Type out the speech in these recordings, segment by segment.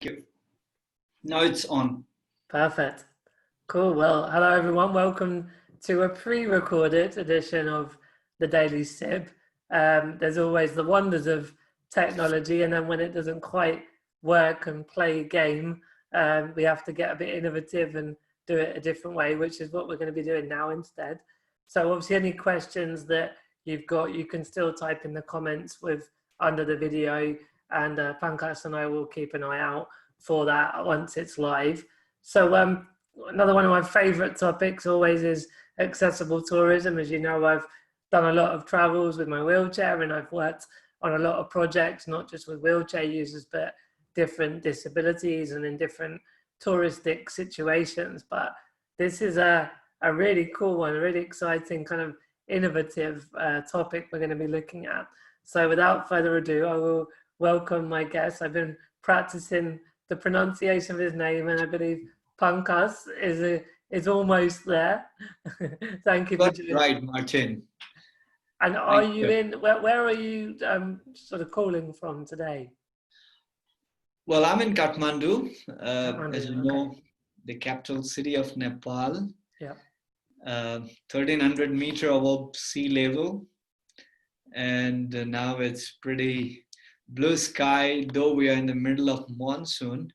you. Now it's on. Perfect. Cool. Well, hello everyone. Welcome to a pre-recorded edition of the Daily Sip. There's always the wonders of technology, and then when it doesn't quite work and play a game, we have to get a bit innovative and do it a different way, which is what we're going to be doing now instead. So obviously any questions that you've got, you can still type in the comments under the video, and Pankaj and I will keep an eye out for that once it's live. So another one of my favorite topics always is accessible tourism. As you know, I've done a lot of travels with my wheelchair, and I've worked on a lot of projects, not just with wheelchair users, but different disabilities and in different touristic situations. But this is a really cool one, a really exciting kind of innovative topic we're going to be looking at. So without further ado, I will welcome my guest. I've been practicing the pronunciation of his name, and I believe Pankaj is almost there. Thank you for That's doing right, Martin. And are you in, where are you sort of calling from today? Well, I'm in Kathmandu, Kathmandu, as you know, the capital city of Nepal. Yeah. 1,300 meter above sea level. And now it's pretty blue sky, though we are in the middle of monsoon.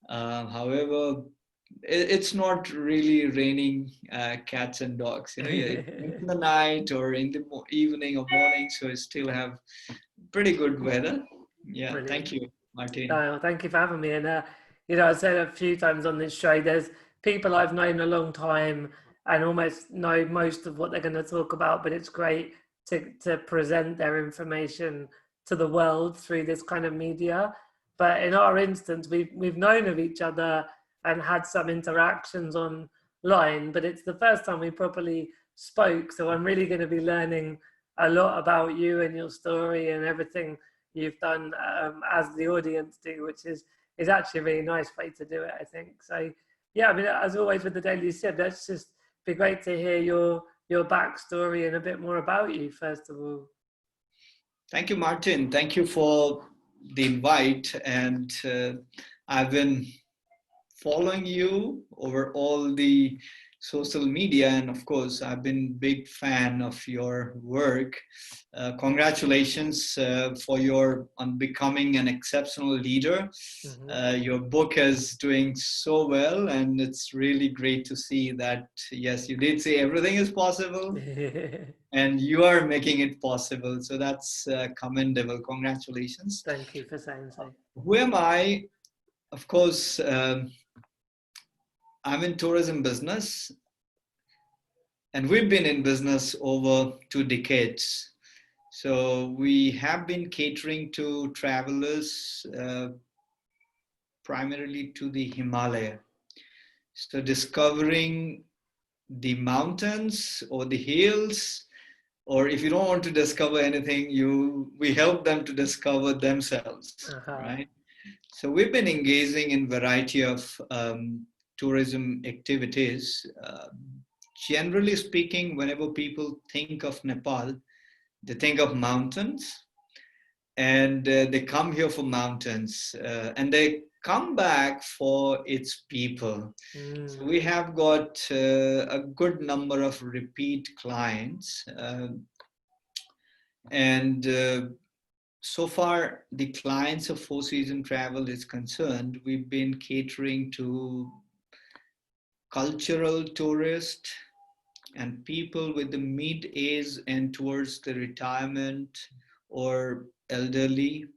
However, it's not really raining cats and dogs, you know, in the night or in the evening or morning, so we still have pretty good weather. Yeah, Brilliant. Thank you, Martin. No, thank you for having me. And you know, I said a few times on this show, there's people I've known a long time and almost know most of what they're going to talk about, but it's great to present their information to the world through this kind of media. But in our instance, we've known of each other and had some interactions online, but it's the first time we properly spoke. So I'm really going to be learning a lot about you and your story and everything you've done as the audience do, which is actually a really nice way to do it, I think. So yeah, I mean, as always with the Daily Sip, let's just be great to hear your backstory and a bit more about you, first of all. Thank you, Martin. Thank you for the invite. And I've been following you over all the social media, and of course I've been a big fan of your work. Congratulations for your on becoming an exceptional leader. Your book is doing so well, and it's really great to see that, yes, you did say everything is possible and you are making it possible, so that's commendable. Congratulations. Thank you for saying so. Who am I? Of course, I'm in tourism business, and we've been in business over 2 decades. So we have been catering to travelers primarily to the Himalaya. So discovering the mountains or the hills, or if you don't want to discover anything, we help them to discover themselves, right? So we've been engaging in variety of tourism activities. Generally speaking, whenever people think of Nepal, they think of mountains, and they come here for mountains, and they come back for its people. So we have got a good number of repeat clients, and so far the clients of Four Seasons Travel is concerned, we've been catering to cultural tourists and people with the mid-age and towards the retirement or elderly.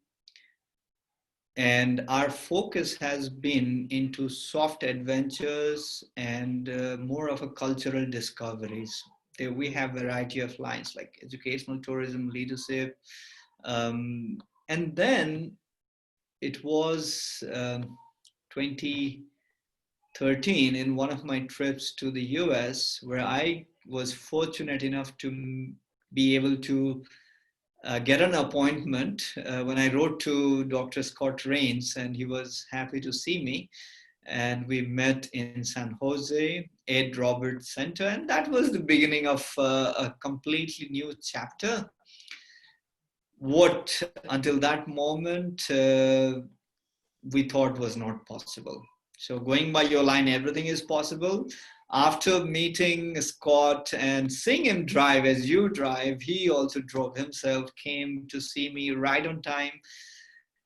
And our focus has been into soft adventures and more of a cultural discoveries. There we have a variety of lines like educational tourism, leadership. And then it was 2013 in one of my trips to the US, where I was fortunate enough to be able to get an appointment when I wrote to Dr. Scott Rains, and he was happy to see me. And we met in San Jose, Ed Roberts Center, and that was the beginning of a completely new chapter. What until that moment we thought was not possible. So going by your line, everything is possible. After meeting Scott and seeing him drive as you drive, he also drove himself, came to see me right on time.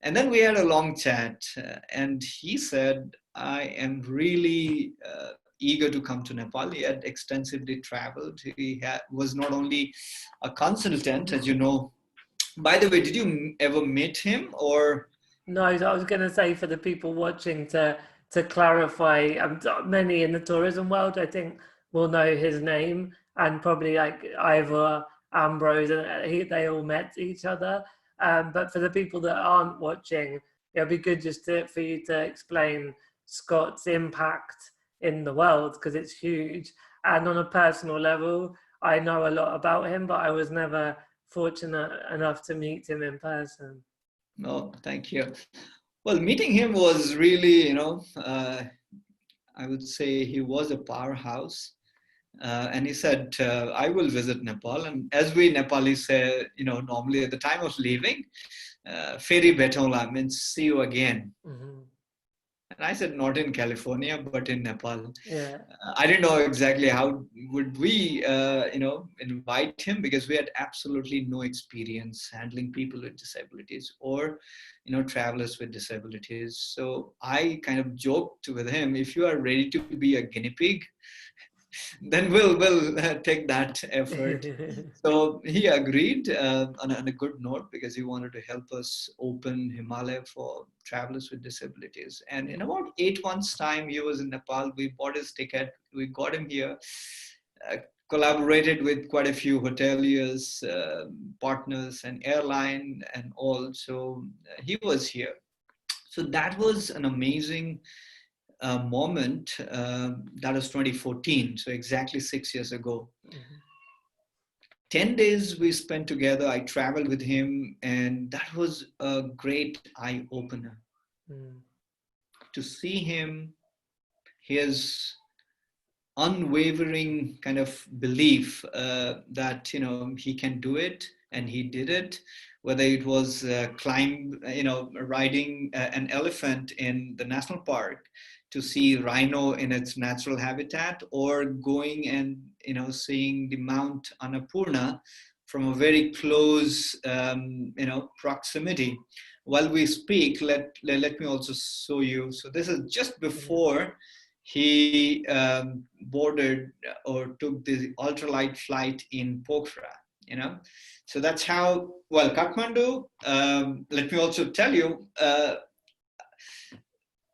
And then we had a long chat, and he said, I am really eager to come to Nepal. He had extensively traveled. Was not only a consultant, as you know. By the way, did you ever meet him or? No, I was going to say for the people watching to clarify, many in the tourism world, I think, will know his name, and probably like Ivor, Ambrose, and they all met each other. But for the people that aren't watching, it'll be good just for you to explain Scott's impact in the world, because it's huge. And on a personal level, I know a lot about him, but I was never fortunate enough to meet him in person. No, thank you. Well, meeting him was really, I would say he was a powerhouse. And he said, I will visit Nepal. And as we Nepalis say, normally at the time of leaving, Feri Betola means see you again. Mm-hmm. And I said, not in California, but in Nepal. Yeah. I didn't know exactly how would we, invite him, because we had absolutely no experience handling people with disabilities or, travelers with disabilities. So I kind of joked with him, if you are ready to be a guinea pig, then we'll take that effort. So he agreed on a good note, because he wanted to help us open Himalaya for travelers with disabilities. And in about 8 months' time, he was in Nepal. We bought his ticket. We got him here. Uh, Collaborated with quite a few hoteliers, partners, and airline and all. So he was here. So that was an amazing moment. That was 2014, so exactly 6 years ago. Mm-hmm. 10 days we spent together. I traveled with him, and that was a great eye opener. To see him, his unwavering kind of belief that he can do it, and he did it. Whether it was riding an elephant in the national park to see rhino in its natural habitat, or going and seeing the Mount Annapurna from a very close proximity. While we speak, let me also show you. So this is just before he boarded or took the ultralight flight in Pokhara. So that's how. Well, Kathmandu. Let me also tell you.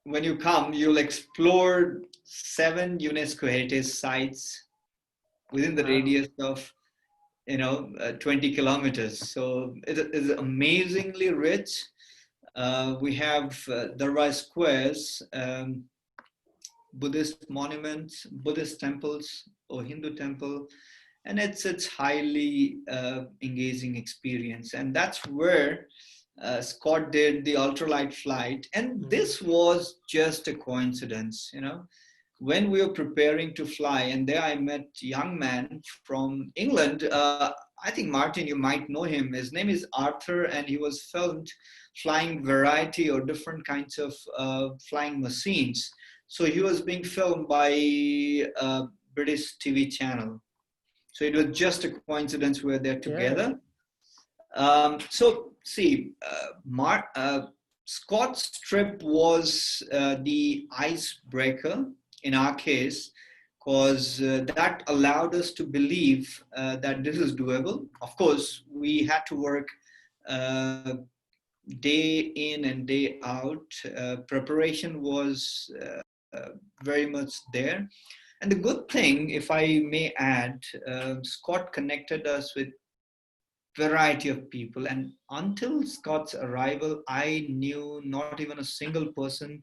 When you come, you'll explore 7 UNESCO heritage sites within the radius of 20 kilometers. So it is amazingly rich. We have Darbar squares, Buddhist monuments, Buddhist temples, or Hindu temple, and it's highly engaging experience. And that's where Scott did the ultralight flight, and this was just a coincidence. When we were preparing to fly, and there I met a young man from England. I think, Martin, you might know him. His name is Arthur, and he was filmed flying variety or different kinds of flying machines. So he was being filmed by a British TV channel. So it was just a coincidence we were there together. Yeah. So see, Scott's trip was the icebreaker in our case, because that allowed us to believe that this is doable. Of course, we had to work day in and day out. Preparation was very much there. And the good thing, if I may add, Scott connected us with variety of people. And until Scott's arrival, I knew not even a single person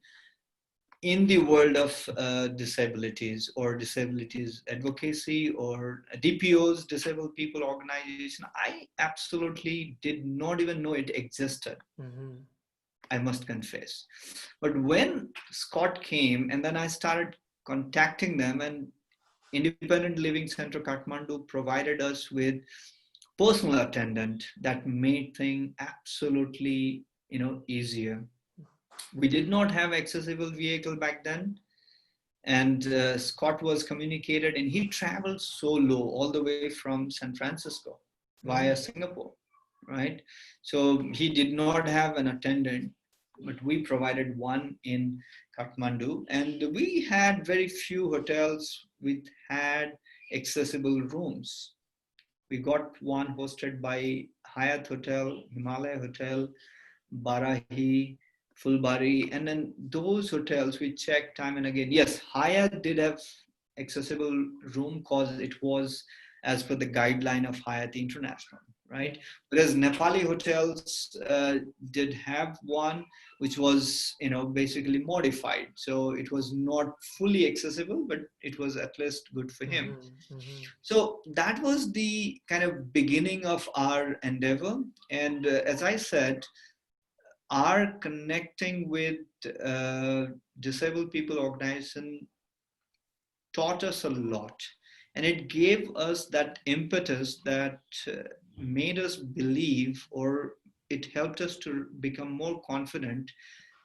in the world of disabilities or disabilities advocacy or DPOs, Disabled People Organization. I absolutely did not even know it existed. Mm-hmm. I must confess. But when Scott came, and then I started contacting them, and Independent Living Center Kathmandu provided us with personal attendant that made things absolutely easier. We did not have accessible vehicle back then. And Scott was communicated, and he traveled solo all the way from San Francisco via Singapore, right? So he did not have an attendant, but we provided one in Kathmandu, and we had very few hotels which had accessible rooms. We got one hosted by Hyatt Hotel, Himalaya Hotel, Barahi, Fulbari, and then those hotels we checked time and again. Yes, Hyatt did have accessible room cause it was as per the guideline of Hyatt International, right? Whereas Nepali hotels did have one which was, basically modified. So it was not fully accessible, but it was at least good for him. So that was the kind of beginning of our endeavor. And as I said, our connecting with disabled people organization taught us a lot, and it gave us that impetus that made us believe, or it helped us to become more confident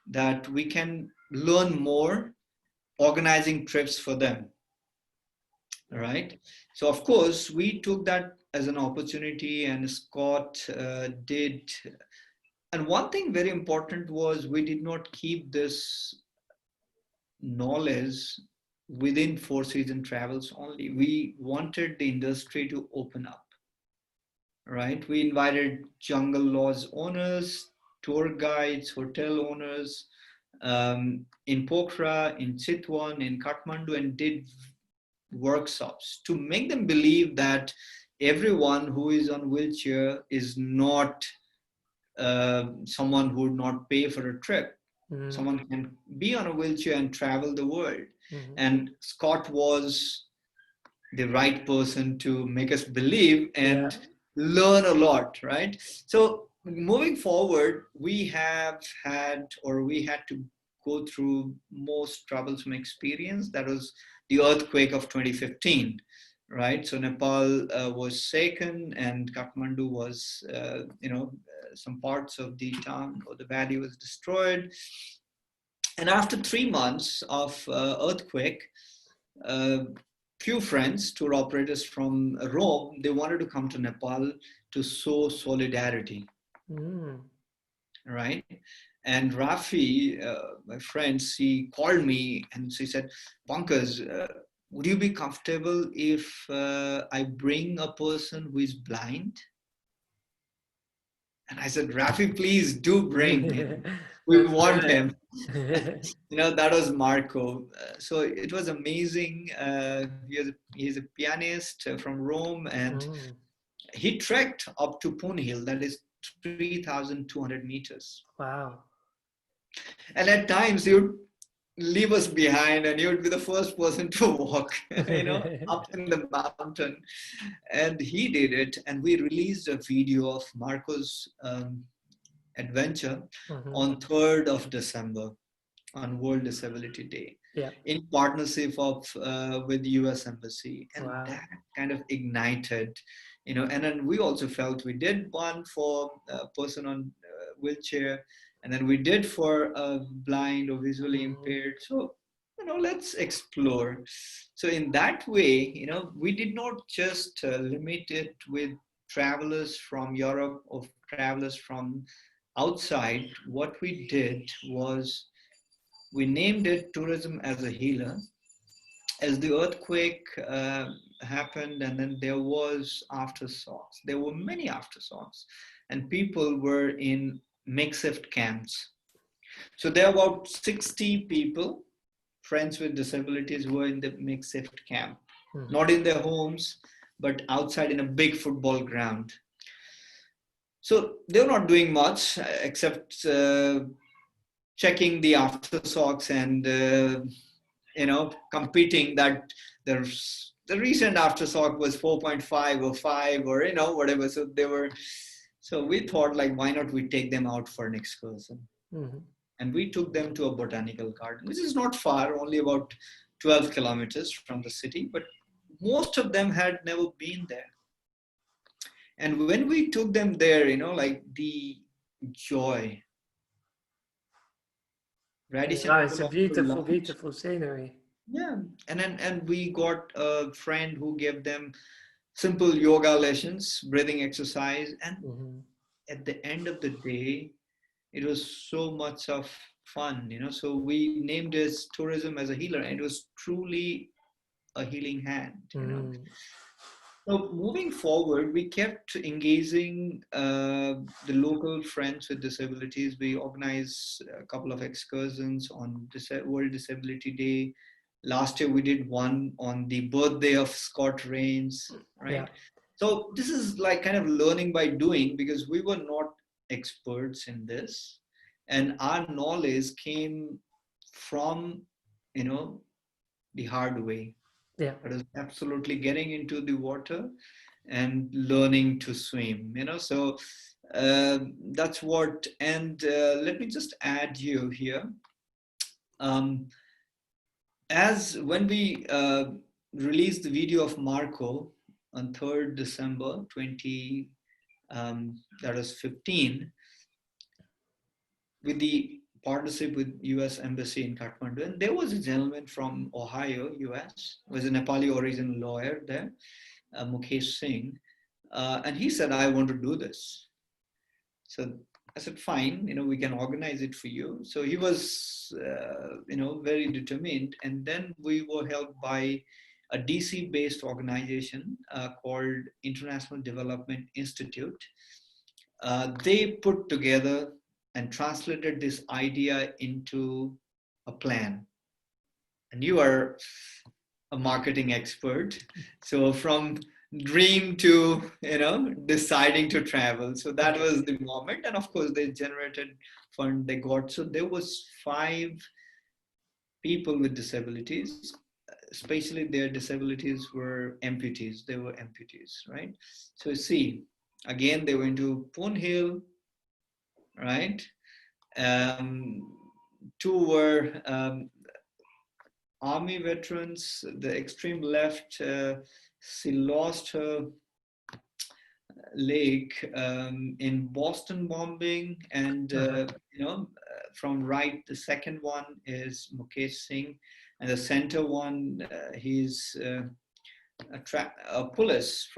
that we can learn more organizing trips for them. All right. So of course we took that as an opportunity, and Scott did. And one thing very important was we did not keep this knowledge within Four Season Travels only. We wanted the industry to open up, right? We invited jungle lodge owners, tour guides, hotel owners in Pokhara, in Chitwan, in Kathmandu, and did workshops to make them believe that everyone who is on wheelchair is not someone who would not pay for a trip. Someone can be on a wheelchair and travel the world. And Scott was the right person to make us believe and learn a lot, right? So moving forward, we had to go through most troublesome experience. That was the earthquake of 2015, right? So Nepal was shaken, and Kathmandu was, some parts of the town or the valley was destroyed. And after 3 months of earthquake, few friends, tour operators from Rome, they wanted to come to Nepal to show solidarity, right? And Rafi, my friend, she called me and she said, Pankaj, would you be comfortable if I bring a person who is blind? And I said, Rafi, please do bring. We want him. That was Marco. So it was amazing. He's a pianist from Rome, and he trekked up to Pune Hill, that is 3,200 meters. Wow. And at times he would leave us behind, and he would be the first person to walk, up in the mountain. And he did it, and we released a video of Marco's adventure on 3rd of December, on World Disability Day, in partnership with the US Embassy. And that kind of ignited, and then we also felt we did one for a person on wheelchair, and then we did for a blind or visually impaired. So, let's explore. So in that way, we did not just limit it with travelers from Europe or travelers from outside. What we did was we named it Tourism as a Healer. As the earthquake happened, and then there was aftershocks. There were many aftershocks, and people were in makeshift camps. So there are about 60 people, friends with disabilities, who were in the makeshift camp, not in their homes, but outside in a big football ground. So they were not doing much except checking the aftershocks and competing that the recent aftershock was 4.5 or 5 or whatever. So we thought, like, why not we take them out for an excursion? And we took them to a botanical garden, which is not far, only about 12 kilometers from the city, but most of them had never been there. And when we took them there, like the joy, Radisson No, it's pull a off to beautiful, lunch. beautiful scenery. Yeah, and we got a friend who gave them simple yoga lessons, breathing exercise, and Hmm. at the end of the day, it was so much of fun, So we named as tourism as a healer, and it was truly a healing hand. Mm. So moving forward, we kept engaging the local friends with disabilities. We organized a couple of excursions on World Disability Day. Last year, we did one on the birthday of Scott Rains, Yeah, right? So this is like kind of learning by doing because we were not experts in this, and our knowledge came from, you know, the hard way. yeah. That is absolutely getting into the water and learning to swim, so that's what. And let me just add you here, um, as when we released the video of Marco on 3rd December 20, that is 15, with the partnership with US Embassy in Kathmandu. And there was a gentleman from Ohio, US, was a Nepali origin lawyer there, Mukesh Singh, and he said, I want to do this. So I said, fine, we can organize it for you. So he was, very determined. And then we were helped by a DC-based organization called International Development Institute. They put together and translated this idea into a plan. And you are a marketing expert. So from dream to, deciding to travel. So that was the moment. And of course they generated fund they got. So there was 5 people with disabilities, especially their disabilities were amputees. They were amputees, right? So see, again, they went to Poon Hill, right? Um, 2 were army veterans. The extreme left, she lost her leg in Boston bombing, and from right, the second one is Mukesh Singh, and the center one, he's a police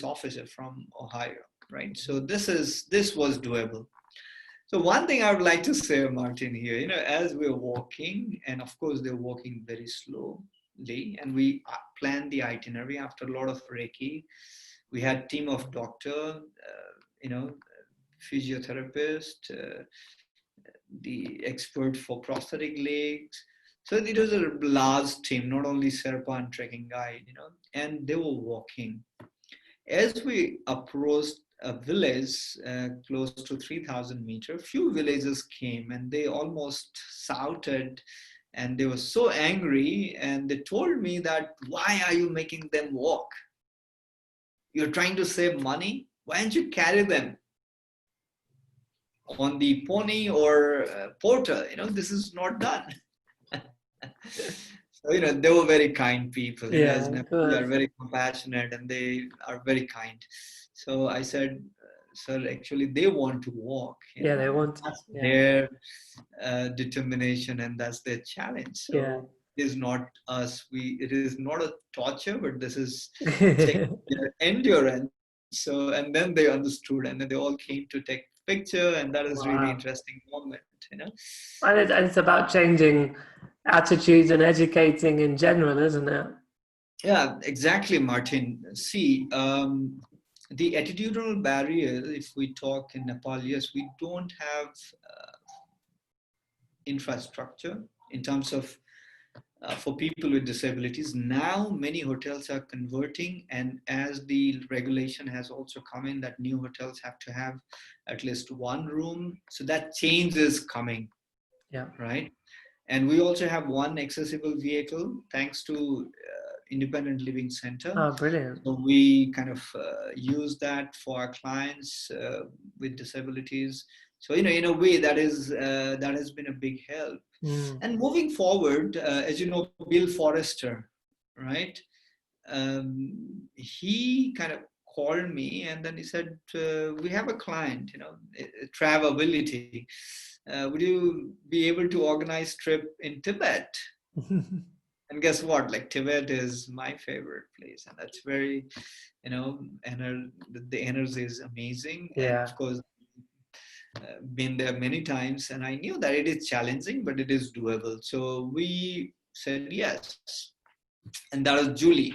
officer from Ohio, right? So this was doable. So one thing I would like to say, Martin, here, as we're walking, and of course they're walking very slowly, and we planned the itinerary after a lot of Reiki. We had team of doctor, physiotherapist, the expert for prosthetic legs. So it was a large team, not only Sherpa and trekking guide, and they were walking. As we approached a village close to 3,000 meters, few villagers came and they almost shouted and they were so angry and they told me that, why are you making them walk? You're trying to save money? Why don't you carry them on the pony or porter? This is not done. So, they were very kind people, Yeah, as of they are course. very compassionate and they are very kind. So I said, sir, actually they want to walk, Yeah, they want to. that's Yeah, their determination and that's their challenge. yeah. So it is not us. It is not a torture, but this is checking their endurance. So, and then they understood and then they all came to take picture and that is really Wow. interesting moment. And it's about changing attitudes and educating in general, isn't it? Yeah, exactly, Martin. See, the attitudinal barrier, if we talk in Nepal, yes, we don't have infrastructure in terms of for people with disabilities. Now, many hotels are converting, and as the regulation has also come in that new hotels have to have at least one room, so that change is coming, Yeah. right? And we also have one accessible vehicle thanks to Independent Living Center. Oh, brilliant. So we kind of use that for our clients with disabilities. So in a way that has been a big help. Mm. And moving forward, as you know, Bill Forrester, right? He kind of called me and then he said, "We have a client, Travability. would you be able to organize trip in Tibet? And guess what? Like Tibet is my favorite place, and that's very, the energy is amazing, and Yeah. of course, been there many times, and I knew that it is challenging, but it is doable. So we said yes, and that was Julie.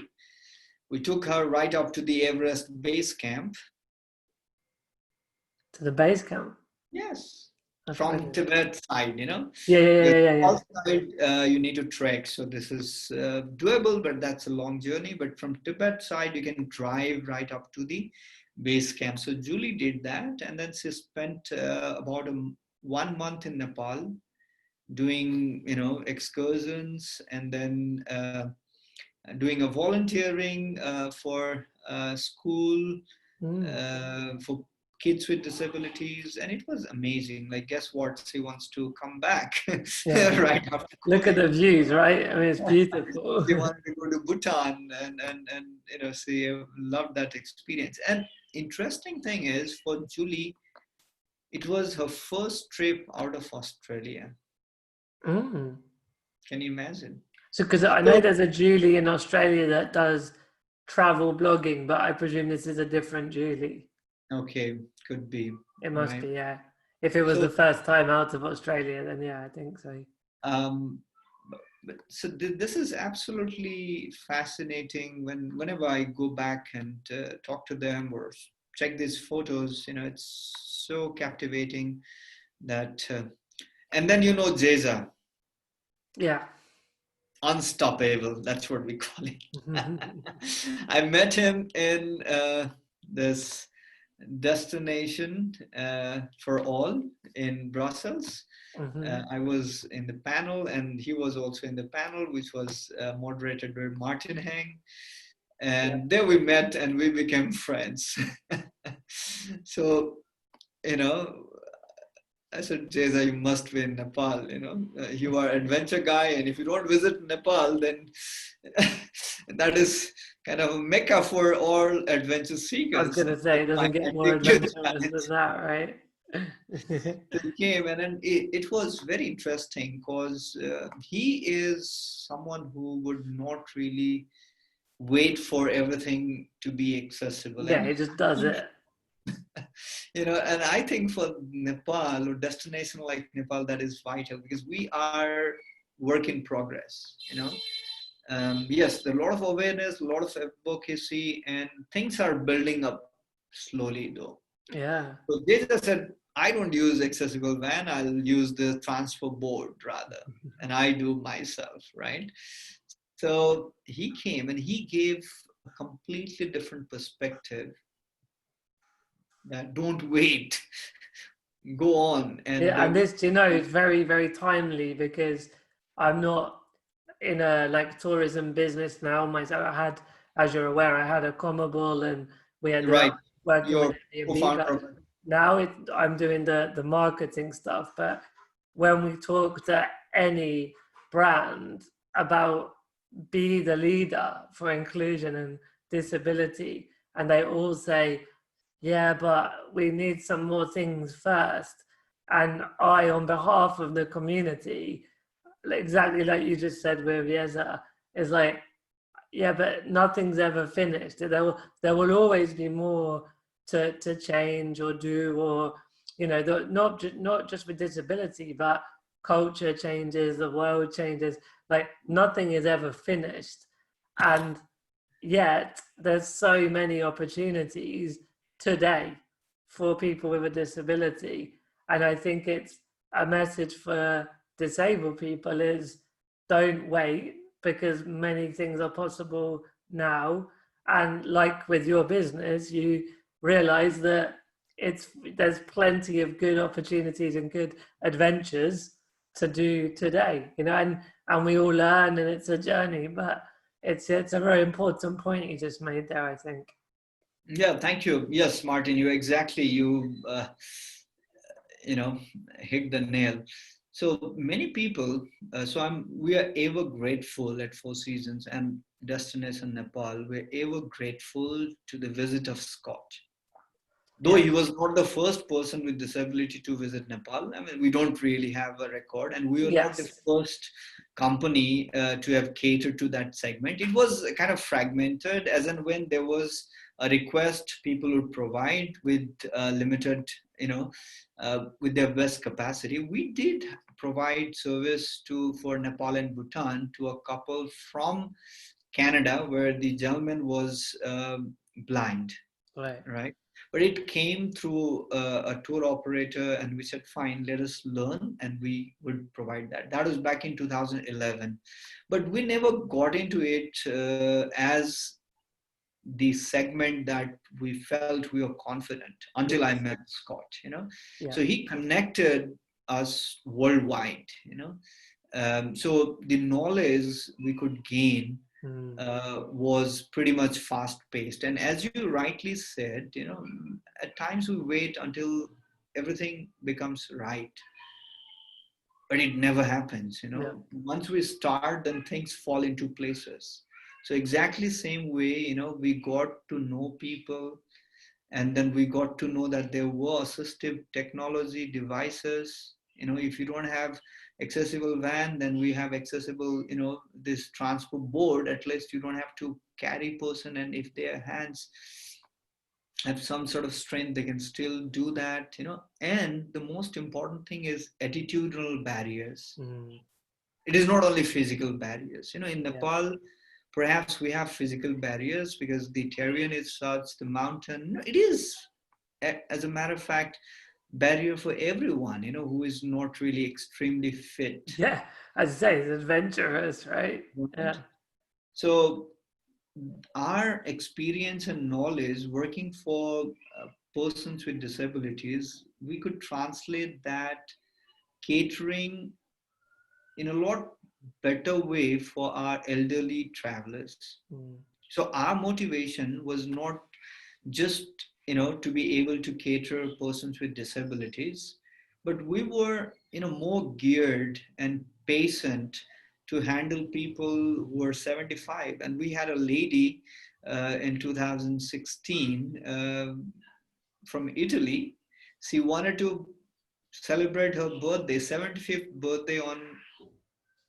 We took her right up to the Everest base camp. To the base camp. Yes, That's from brilliant. Tibet side, Yeah, yeah, because yeah, yeah, yeah. outside you need to trek. So this is doable, but that's a long journey. But from Tibet side, you can drive right up to the base camp. So Julie did that, and then she spent about 1 month in Nepal doing, excursions, and then doing a volunteering for school Mm. for kids with disabilities, and it was amazing. Like, guess what? She wants to come back Yeah. right after Look at COVID. the views, right? I mean, it's beautiful. She wanted to go to Bhutan, and she loved that experience. And interesting thing is, for Julie, it was her first trip out of Australia. Mm. Can you imagine? So, because I know So, there's a Julie in Australia that does travel blogging, but I presume this is a different Julie. okay, could be, It must right? be, yeah. If it was So the first time out of Australia, then yeah, I think so. Um, so this is absolutely fascinating. Whenever I go back and talk to them or check these photos, it's so captivating that. And then Jeza, Yeah. unstoppable. That's what we call it. I met him in this destination for all in Brussels. Hmm. I was in the panel, and he was also in the panel, which was moderated by Martin Heng. Yeah. And there we met, and we became friends. So, you know, I said, Jeza, you must be in Nepal. You are adventure guy, and if you don't visit Nepal, then that is kind of a mecca for all adventure I was seekers. gonna say it I doesn't get more take you to adventurous that. than that, right? So he came, and then it was very interesting because he is someone who would not really wait for everything to be accessible. Yeah, And he just does it. and I think for Nepal or destination like Nepal, that is vital because we are work in progress. Yes, there are a lot of awareness, a lot of advocacy, and things are building up slowly though. Yeah. So they just said, I don't use accessible van, I'll use the transfer board rather. And I do myself, right? So he came and he gave a completely different perspective that don't wait, go on. And Yeah, and this, is very, very timely because I'm not in a like tourism business now myself. As you're aware, I had a Commable and we ended right, up working with your Airbnb, co-founder but of now I'm doing the marketing stuff. But when we talk to any brand about be the leader for inclusion and disability, and they all say, yeah, but we need some more things first. And I, on behalf of the community, exactly like you just said with Yeza, is like, yeah, but nothing's ever finished. There will always be more to change or do, or not just with disability, but culture changes, the world changes. Like nothing is ever finished, and yet there's so many opportunities today for people with a disability. And I think it's a message for disabled people is don't wait because many things are possible now. And like with your business, you realize that there's plenty of good opportunities and good adventures to do today, and we all learn and it's a journey, but it's a very important point you just made there, I think. Yeah, thank you. Yes, Martin, you hit the nail. So many people, we are ever grateful at Four Seasons and Destination Nepal. We're ever grateful to the visit of Scott. Though Yeah. he was not the first person with disability to visit Nepal. I mean, we don't really have a record, and we were not the Yes. first company to have catered to that segment. It was kind of fragmented, as and when there was a request, people would provide with limited, with their best capacity. We did provide service to for Nepal and Bhutan to a couple from Canada, where the gentleman was blind, Right. right? But it came through a tour operator, and we said, fine, let us learn, and we would provide that. That was back in 2011. But we never got into it as the segment that we felt we were confident until I Yes. met Scott, Yeah. So he connected us worldwide, so the knowledge we could gain Mm. was pretty much fast paced. And as you rightly said, at times we wait until everything becomes right, but it never happens. Yeah. Once we start, then things fall into places. So exactly same way, we got to know people, and then we got to know that there were assistive technology devices. If you don't have accessible van, then we have accessible, this transport board. At least you don't have to carry person, and if their hands have some sort of strength, they can still do that. And the most important thing is attitudinal barriers. Mm. It is not only physical barriers. In Yeah. Nepal, perhaps we have physical barriers because the terrain is such, the mountain. No, it is, as a matter of fact, barrier for everyone, who is not really extremely fit. Yeah. As I say, it's adventurous, right? Right? Yeah. So our experience and knowledge working for persons with disabilities, we could translate that catering in a lot better way for our elderly travelers. Mm. So our motivation was not just to be able to cater persons with disabilities, but we were more geared and patient to handle people who were 75. And we had a lady in 2016 from Italy. She wanted to celebrate her birthday, 75th birthday, on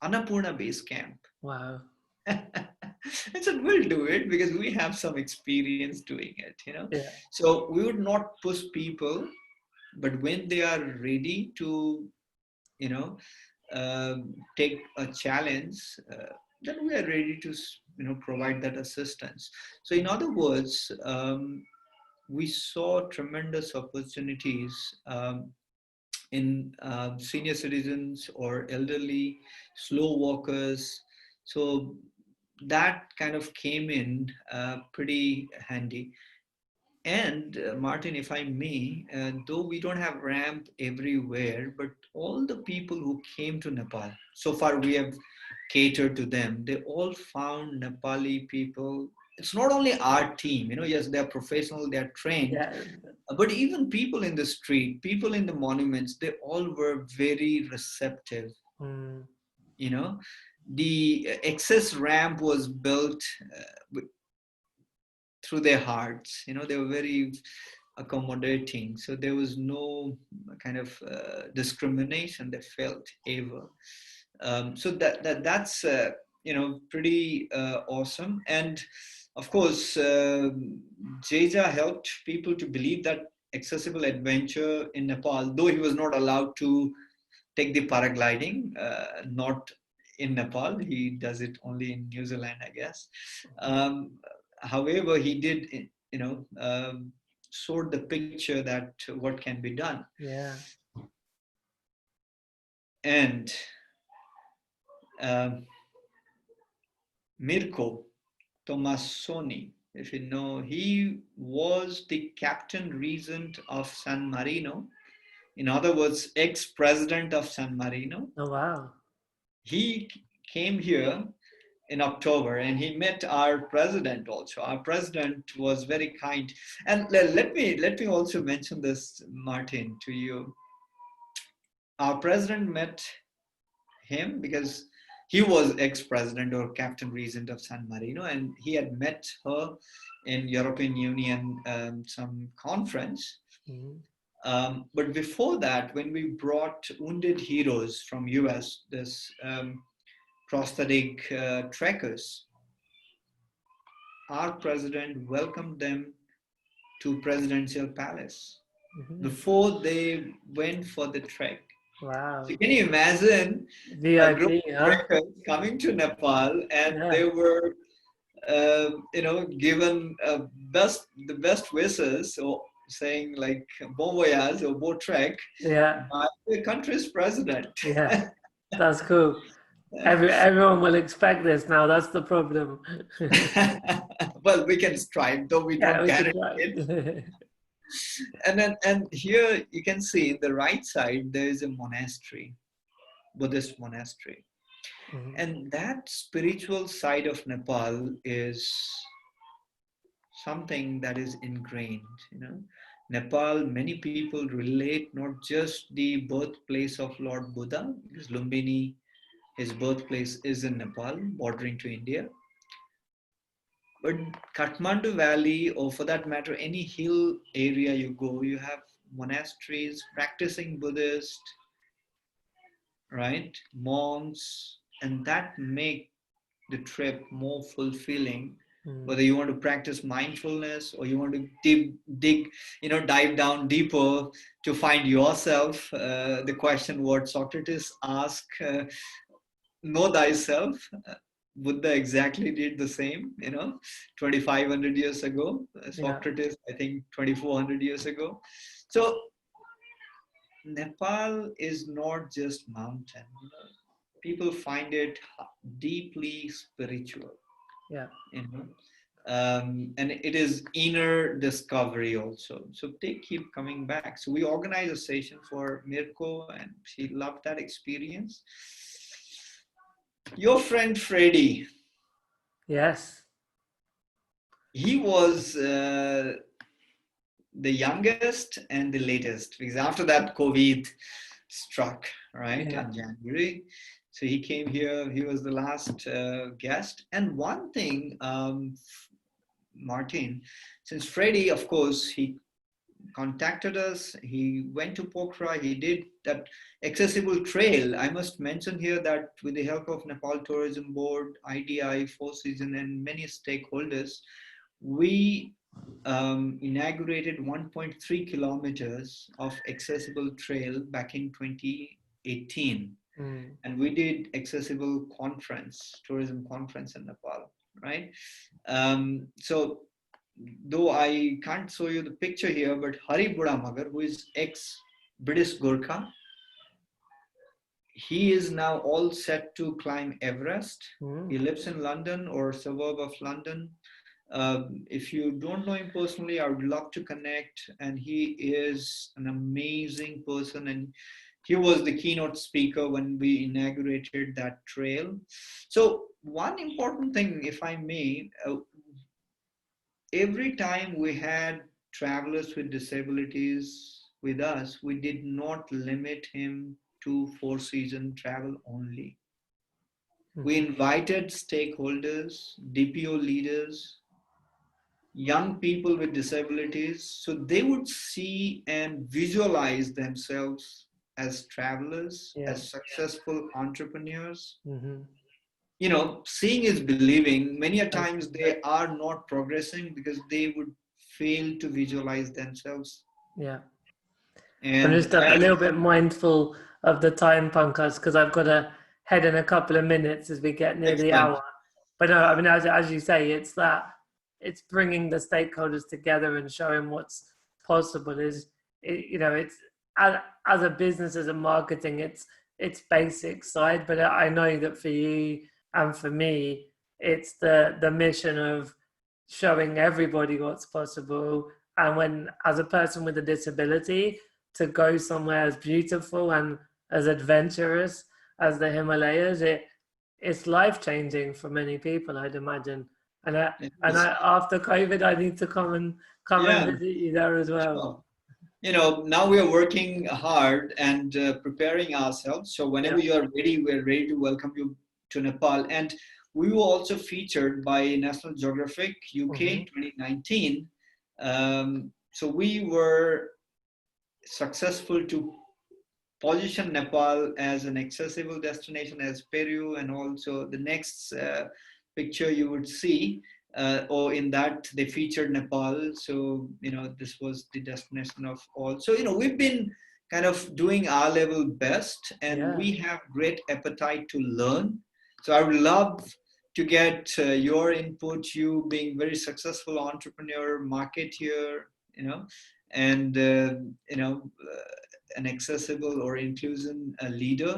Annapurna base camp. Wow. I said, we'll do it because we have some experience doing it. Yeah. So we would not push people, but when they are ready to, you know, take a challenge, then we are ready to, provide that assistance. So in other words, we saw tremendous opportunities in senior citizens or elderly, slow walkers. So that kind of came in pretty handy. And Martin, if I may, though we don't have ramp everywhere, but all the people who came to Nepal, so far we have catered to them. They all found Nepali people. It's not only our team, yes, they're professional, they're trained, Yeah. but even people in the street, people in the monuments, they all were very receptive. Mm. You know, the excess ramp was built through their hearts. They were very accommodating, so there was no kind of discrimination they felt ever. So that's pretty awesome. And of course, Jeja helped people to believe that accessible adventure in Nepal, though he was not allowed to take the paragliding, not in Nepal. He does it only in New Zealand, I guess. Um, However, he did, sort the picture that what can be done. Yeah. And um, Mirko Tomassoni, if you know, he was the captain regent of San Marino. In other words, ex-president of San Marino. Oh wow. He came here in October, and he met our president also. Our president was very kind. And let me also mention this, Martin, to you. Our president met him because he was ex-president or Captain Regent of San Marino, and he had met her in European Union some conference. Mhm. But before that, when we brought wounded heroes from US, this prosthetic trekkers, our president welcomed them to Presidential Palace Mhm. before they went for the trek. So Wow. can you imagine a group VIP, of huh? trekkers coming to Nepal, and Yeah. they were, given the best wishes, or saying like bon voyage or bon trek Yeah. by the country's president. Yeah. That's cool. Everyone will expect this now. That's the problem. Well, we can strive, though we Yeah, don't we could guarantee try. it. And here you can see in the right side there is a monastery, Buddhist monastery, Mhm. and that spiritual side of Nepal is something that is ingrained. Nepal, many people relate not just the birthplace of Lord Buddha, because Lumbini, his birthplace is in Nepal, bordering to India. But Kathmandu Valley, or for that matter, any hill area you go, you have monasteries, practicing Buddhist, right? Monks, and that make the trip more fulfilling. Mm. Whether you want to practice mindfulness or you want to dig, dive down deeper to find yourself. The question what Socrates asked, know thyself. Buddha exactly did the same, 2,500 years ago. Yeah. Socrates, I think, 2,400 years ago. So Nepal is not just mountain. People find it deeply spiritual, Yeah. you know, and it is inner discovery also. So they keep coming back. So we organized a session for Mirko, and she loved that experience. Your friend Freddie, Yes. he was the youngest and the latest, because after that COVID struck, right, Yeah. in January. So he came here, he was the last guest. And one thing, Martin, since Freddie, of course, he contacted us, he went to Pokhara, he did that accessible trail. I must mention here that with the help of Nepal Tourism Board, IDI, Four Seasons, and many stakeholders, we inaugurated 1.3 kilometers of accessible trail back in 2018. Mm. And we did accessible tourism conference in Nepal, right? So though I can't show you the picture here, but Hari Budamagar, who is ex-British Gurkha, he is now all set to climb Everest. He Mm. lives in London or suburb of London. If you don't know him personally, I would love to connect. And he is an amazing person. And he was the keynote speaker when we inaugurated that trail. So one important thing, if I may, every time we had travelers with disabilities with us, we did not limit him to four-season travel only. We Mhm. invited stakeholders, DPO leaders, young people with disabilities, so they would see and visualize themselves as travelers, Yeah. as successful entrepreneurs. Mhm. Seeing is believing. Many a times Absolutely. they are not progressing because they would fail to visualize themselves. Yeah. I'm And just a little bit mindful of the time, Pankaj, because I've got to head in a couple of minutes as we get near the excellent. hour. But no, I mean, as you say, it's bringing the stakeholders together and showing what's possible. It's as a business, as a marketing, it's basic side, but I know that for you and for me, it's the mission of showing everybody what's possible. And when, as a person with a disability, to go somewhere as beautiful and as adventurous as the Himalayas, it's life changing for many people, I'd imagine. After COVID, I need to come and Yeah, visit you there as well. sure. Now we are working hard and preparing ourselves. So whenever Yeah, you are ready, we're ready to welcome you to Nepal. And we were also featured by National Geographic UK Mm-hmm. in 2019. So we were successful to position Nepal as an accessible destination as Peru, and also the next picture you would see, or in that they featured Nepal. So, this was the destination of all. So, we've been kind of doing our level best, and Yeah. we have great appetite to learn. So I would love to get your input, you being very successful entrepreneur, marketeer, and, an accessible or inclusion leader.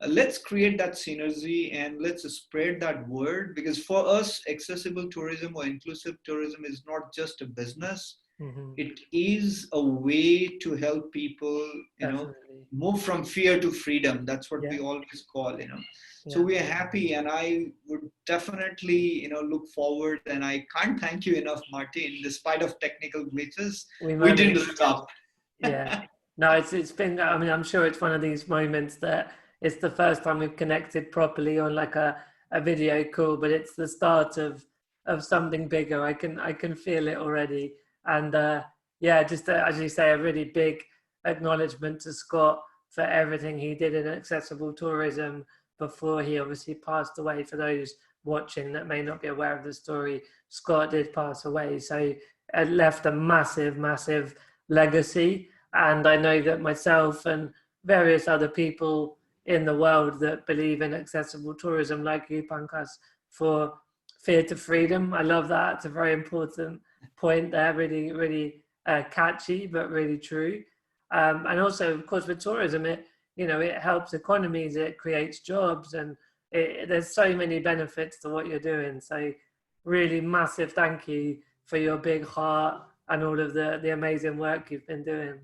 Let's create that synergy and let's spread that word, because for us, accessible tourism or inclusive tourism is not just a business. Mm-hmm. It is a way to help people, Definitely. move from fear to freedom. That's what Yeah. we always call. So Yeah. we are happy, and I would definitely, look forward. And I can't thank you enough, Martin. Despite of technical glitches, We we didn't managed. stop. Yeah. No, it's been, I mean, I'm sure it's one of these moments that it's the first time we've connected properly on like a video call, but it's the start of something bigger. I can feel it already. And yeah, just as you say, a really big acknowledgement to Scott for everything he did in accessible tourism before he obviously passed away. For those watching that may not be aware of the story, Scott did pass away. So it left a massive, massive legacy. And I know that myself and various other people in the world that believe in accessible tourism, like you, Pankaj, for fear to freedom. I love that. It's a very important point there, really, really catchy, but really true. And also, of course, with tourism, it helps economies, it creates jobs, and there's so many benefits to what you're doing. So, really massive thank you for your big heart and all of the amazing work you've been doing.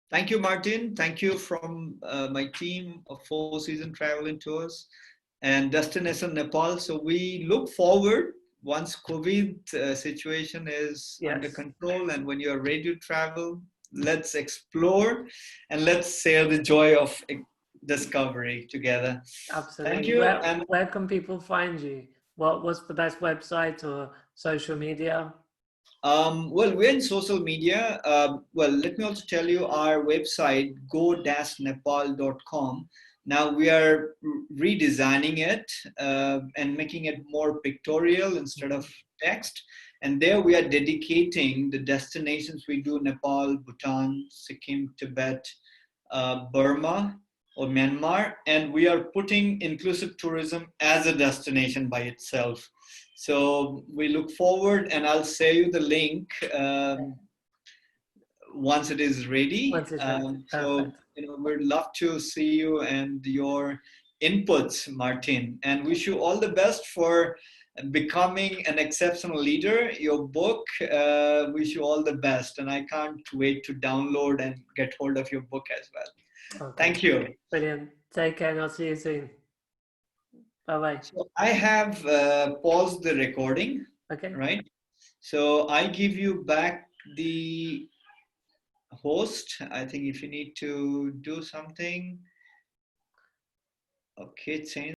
Thank you, Martin. Thank you from my team of Four Season Travel and Tours and Destination Nepal. So we look forward once COVID situation is under Yes, control and when you're ready to travel, let's explore and let's share the joy of discovery together. Thank absolutely. you. Where And where can people find you? What's the best website or social media? well, we're in social media. Well, let me also tell you our website, go-nepal.com. Now we are redesigning it and making it more pictorial instead of text. And there we are dedicating the destinations we do: Nepal, Bhutan, Sikkim, Tibet, Burma, or Myanmar. And we are putting inclusive tourism as a destination by itself. So we look forward, and I'll share you the link once it is ready. Once it's ready. So Perfect. we'd love to see you and your inputs, Martin, and wish you all the best for becoming an exceptional leader. Your book, wish you all the best, and I can't wait to download and get hold of your book as well. Okay. Thank you. Brilliant. Take care and I'll see you soon. Bye bye. So I have paused the recording, Okay. right? So I give you back the host. I think if you need to do something, okay, change.